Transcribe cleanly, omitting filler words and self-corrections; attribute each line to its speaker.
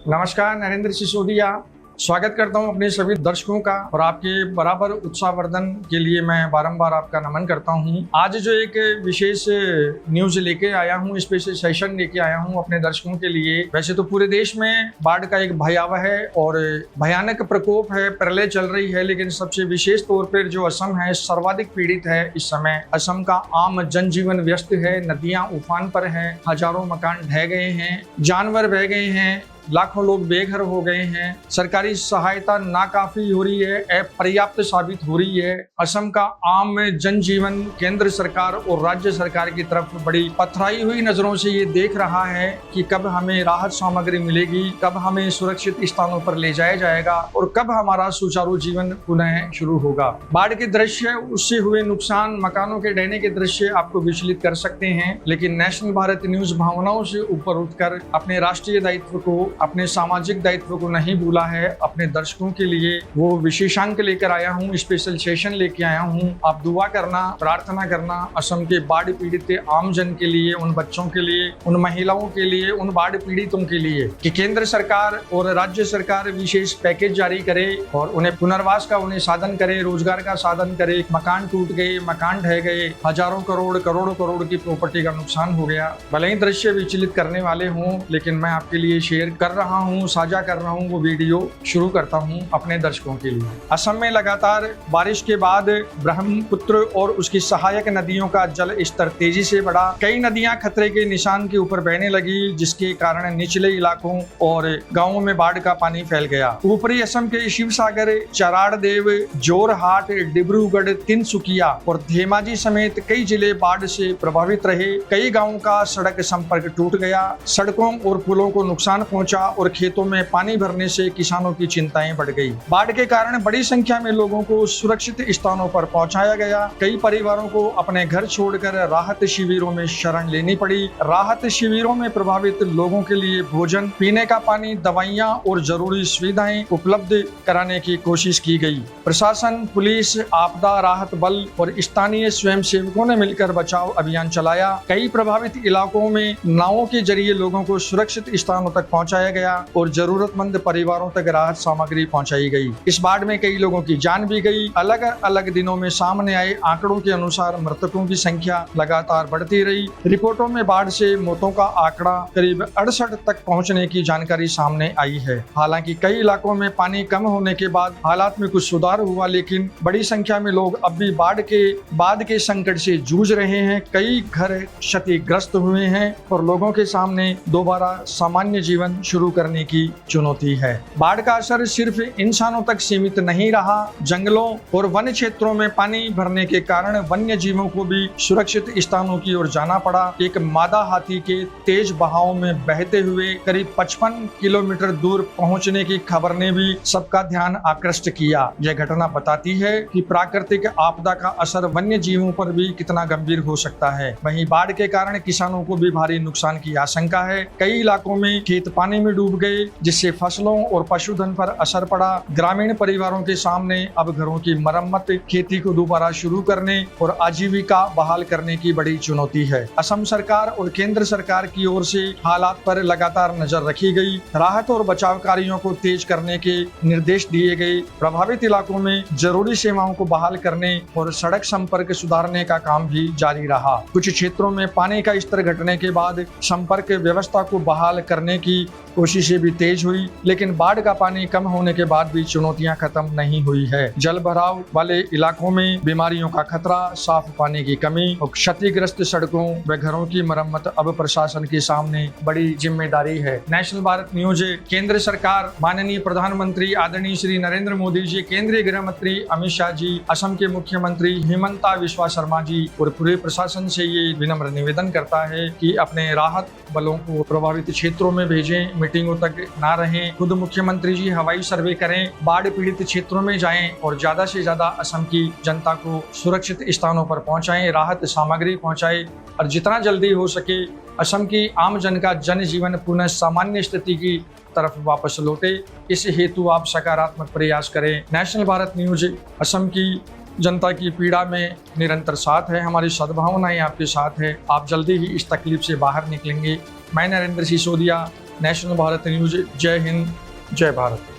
Speaker 1: नमस्कार, नरेंद्र सिसोदिया स्वागत करता हूं अपने सभी दर्शकों का और आपके बराबर उत्साहवर्धन के लिए मैं बारंबार आपका नमन करता हूं। आज जो एक विशेष न्यूज लेके आया हूं, स्पेशल सेशन लेके आया हूं अपने दर्शकों के लिए। वैसे तो पूरे देश में बाढ़ का एक भयावह और भयानक प्रकोप है, प्रलय चल रही है, लेकिन सबसे विशेष तौर पर जो असम है सर्वाधिक पीड़ित है। इस समय असम का आम जनजीवन व्यस्त है, नदियां उफान पर है, हजारों मकान ढह गए हैं, जानवर बह गए हैं, लाखों लोग बेघर हो गए हैं, सरकारी सहायता नाकाफी हो रही है, अपर्याप्त साबित हो रही है। असम का आम जनजीवन केंद्र सरकार और राज्य सरकार की तरफ बड़ी पथराई हुई नजरों से ये देख रहा है कि कब हमें राहत सामग्री मिलेगी, कब हमें सुरक्षित स्थानों पर ले जाया जाएगा और कब हमारा सुचारू जीवन पुनः शुरू होगा। बाढ़ के दृश्य, उससे हुए नुकसान, मकानों के ढहने के दृश्य आपको विचलित कर सकते हैं, लेकिन नेशनल भारत न्यूज भावनाओं से ऊपर उठकर अपने राष्ट्रीय दायित्व को, अपने सामाजिक दायित्व को नहीं भूला है। अपने दर्शकों के लिए वो विशेषांक लेकर आया हूँ, स्पेशल सेशन लेके आया हूँ। आप दुआ करना, प्रार्थना करना असम के बाढ़ पीड़ित आम जन के लिए, उन बच्चों के लिए, उन महिलाओं के लिए, उन बाढ़ पीड़ितों के लिए कि केंद्र सरकार और राज्य सरकार विशेष पैकेज जारी करे और उन्हें पुनर्वास का उन्हें साधन करे, रोजगार का साधन करे। मकान टूट गए, मकान ढह गए, हजारों करोड़, करोड़ों करोड़ की प्रॉपर्टी का नुकसान हो गया। भले ही दृश्य विचलित करने वाले हों, लेकिन मैं आपके लिए शेयर कर रहा हूं, साझा कर रहा हूं। वो वीडियो शुरू करता हूं अपने दर्शकों के लिए। असम में लगातार बारिश के बाद ब्रह्मपुत्र और उसकी सहायक नदियों का जल स्तर तेजी से बढ़ा। कई नदियां खतरे के निशान के ऊपर बहने लगी, जिसके कारण निचले इलाकों और गांवों में बाढ़ का पानी फैल गया। ऊपरी असम के शिवसागर, चराड़देव, जोरहाट, डिब्रूगढ़, तिनसुकिया और धेमाजी समेत कई जिले बाढ़ से प्रभावित रहे। कई गांवों का सड़क संपर्क टूट गया, सड़कों और पुलों को नुकसान पहुंचा और खेतों में पानी भरने से किसानों की चिंताएं बढ़ गई। बाढ़ के कारण बड़ी संख्या में लोगों को सुरक्षित स्थानों पर पहुंचाया गया। कई परिवारों को अपने घर छोड़कर राहत शिविरों में शरण लेनी पड़ी। राहत शिविरों में प्रभावित लोगों के लिए भोजन, पीने का पानी, दवाइयां और जरूरी सुविधाएं उपलब्ध कराने की कोशिश की गई। प्रशासन, पुलिस, आपदा राहत बल और स्थानीय स्वयंसेवकों ने मिलकर बचाव अभियान चलाया। कई प्रभावित इलाकों में नावों के जरिए लोगों को सुरक्षित स्थानों तक पहुंचाया गया और जरूरतमंद परिवारों तक राहत सामग्री पहुंचाई गई। इस बाढ़ में कई लोगों की जान भी गई। अलग अलग दिनों में सामने आए आंकड़ों के अनुसार मृतकों की संख्या लगातार बढ़ती रही। रिपोर्टों में बाढ़ से मौतों का आंकड़ा करीब 68 तक पहुंचने की जानकारी सामने आई है। हालांकि कई इलाकों में पानी कम होने के बाद हालात में कुछ सुधार हुआ, लेकिन बड़ी संख्या में लोग अब भी बाढ़ के बाद के संकट से जूझ रहे हैं। कई घर क्षतिग्रस्त हुए हैं और लोगों के सामने दोबारा सामान्य जीवन शुरू करने की चुनौती है। बाढ़ का असर सिर्फ इंसानों तक सीमित नहीं रहा। जंगलों और वन क्षेत्रों में पानी भरने के कारण वन्य जीवों को भी सुरक्षित स्थानों की ओर जाना पड़ा। एक मादा हाथी के तेज बहाव में बहते हुए करीब 55 किलोमीटर दूर पहुंचने की खबर ने भी सबका ध्यान आकृष्ट किया। यह घटना बताती है कि प्राकृतिक आपदा का असर वन्य जीवों पर भी कितना गंभीर हो सकता है। वहीं बाढ़ के कारण किसानों को भी भारी नुकसान की आशंका है। कई इलाकों में खेत पानी में डूब गए, जिससे फसलों और पशुधन पर असर पड़ा। ग्रामीण परिवारों के सामने अब घरों की मरम्मत, खेती को दोबारा शुरू करने और आजीविका बहाल करने की बड़ी चुनौती है। असम सरकार और केंद्र सरकार की ओर से हालात पर लगातार नजर रखी गई। राहत और बचाव कार्यों को तेज करने के निर्देश दिए गए। प्रभावित इलाकों में जरूरी सेवाओं को बहाल करने और सड़क संपर्क सुधारने का काम भी जारी रहा। कुछ क्षेत्रों में पानी का स्तर घटने के बाद संपर्क व्यवस्था को बहाल करने की कोशिशें भी तेज हुई, लेकिन बाढ़ का पानी कम होने के बाद भी चुनौतियां खत्म नहीं हुई है। जल भराव वाले इलाकों में बीमारियों का खतरा, साफ पानी की कमी और क्षतिग्रस्त सड़कों व घरों की मरम्मत अब प्रशासन के सामने बड़ी जिम्मेदारी है। नेशनल भारत न्यूज, केंद्र सरकार, माननीय प्रधानमंत्री आदरणीय श्री नरेंद्र मोदी जी, केंद्रीय गृह मंत्री अमित शाह जी, असम के मुख्यमंत्री हिमंता बिस्वा शर्मा जी और पूरे प्रशासन से ये विनम्र निवेदन करता है कि अपने राहत बलों को प्रभावित क्षेत्रों में भेजें, मीटिंगों तक ना रहें। खुद मुख्यमंत्री जी हवाई सर्वे करें, बाढ़ पीड़ित क्षेत्रों में जाएं और ज्यादा से ज्यादा असम की जनता को सुरक्षित स्थानों पर पहुंचाएं, राहत सामग्री पहुंचाएं और जितना जल्दी हो सके असम की आम जन का जनजीवन पुनः सामान्य स्थिति की तरफ वापस लौटे। इस हेतु आप सकारात्मक प्रयास करें। नेशनल भारत न्यूज असम की जनता की पीड़ा में निरंतर साथ है, हमारी सद्भावनाएं आपके साथ है। आप जल्दी ही इस तकलीफ से बाहर निकलेंगे। मैं नरेंद्र सिसोदिया नेशनल भारत न्यूज। जय हिंद, जय भारत।